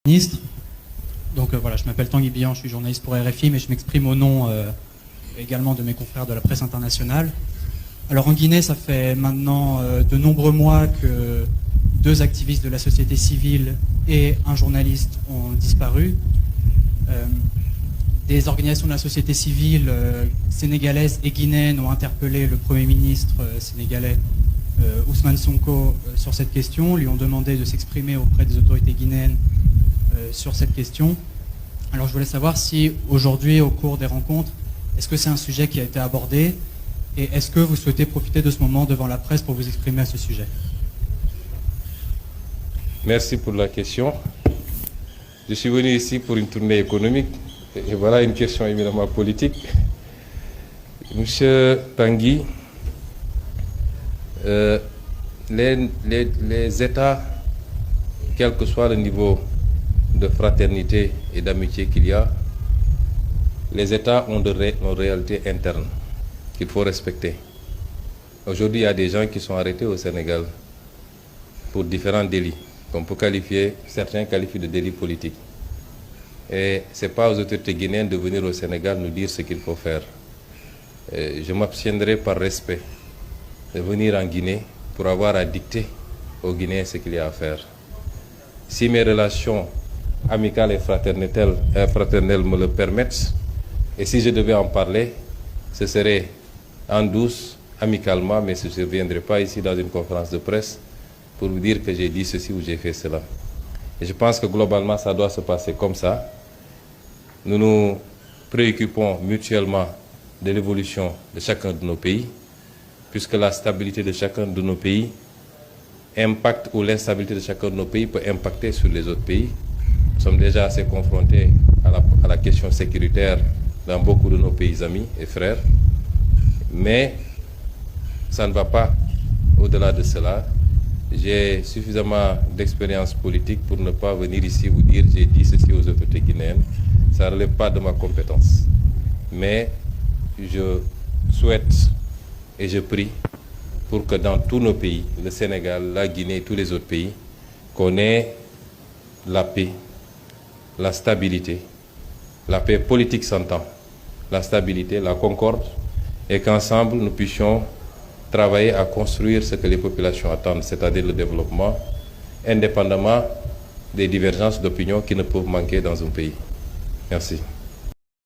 Ministre. Donc voilà, je m'appelle Tanguy Bihan, je suis journaliste pour RFI, mais je m'exprime au nom également de mes confrères de la presse internationale. Alors en Guinée, ça fait maintenant de nombreux mois que deux activistes de la société civile et un journaliste ont disparu. Des organisations de la société civile sénégalaise et guinéenne ont interpellé le Premier ministre sénégalais Ousmane Sonko sur cette question, lui ont demandé de s'exprimer auprès des autorités guinéennes sur cette question. Alors je voulais savoir si aujourd'hui, au cours des rencontres, est-ce que c'est un sujet qui a été abordé et est-ce que vous souhaitez profiter de ce moment devant la presse pour vous exprimer à ce sujet? Merci pour la question. Je suis venu ici pour une tournée économique et voilà une question éminemment politique. Monsieur Tanguy, les États, quel que soit le niveau de fraternité et d'amitié qu'il y a, les États ont une réalité interne qu'il faut respecter. Aujourd'hui, il y a des gens qui sont arrêtés au Sénégal pour différents délits, qu'on peut qualifier, certains qualifient de délits politiques. Et ce n'est pas aux autorités guinéennes de venir au Sénégal nous dire ce qu'il faut faire. Je m'abstiendrai par respect de venir en Guinée pour avoir à dicter aux Guinéens ce qu'il y a à faire. Si mes relations amicales et fraternelles me le permettent, et si je devais en parler, ce serait en douce, amicalement, mais je ne viendrai pas ici dans une conférence de presse pour vous dire que j'ai dit ceci ou j'ai fait cela. Et je pense que globalement, ça doit se passer comme ça. Nous nous préoccupons mutuellement de l'évolution de chacun de nos pays, puisque la stabilité de chacun de nos pays impacte, ou l'instabilité de chacun de nos pays peut impacter sur les autres pays. Nous sommes déjà assez confrontés à la question sécuritaire dans beaucoup de nos pays amis et frères, mais ça ne va pas au-delà de cela. J'ai suffisamment d'expérience politique pour ne pas venir ici vous dire j'ai dit ceci aux autorités guinéennes. Ça ne relève pas de ma compétence. Mais je souhaite et je prie pour que dans tous nos pays, le Sénégal, la Guinée et tous les autres pays, qu'on ait la paix, la stabilité, la paix politique s'entend, la stabilité, la concorde, et qu'ensemble nous puissions travailler à construire ce que les populations attendent, c'est-à-dire le développement, indépendamment des divergences d'opinion qui ne peuvent manquer dans un pays. Merci.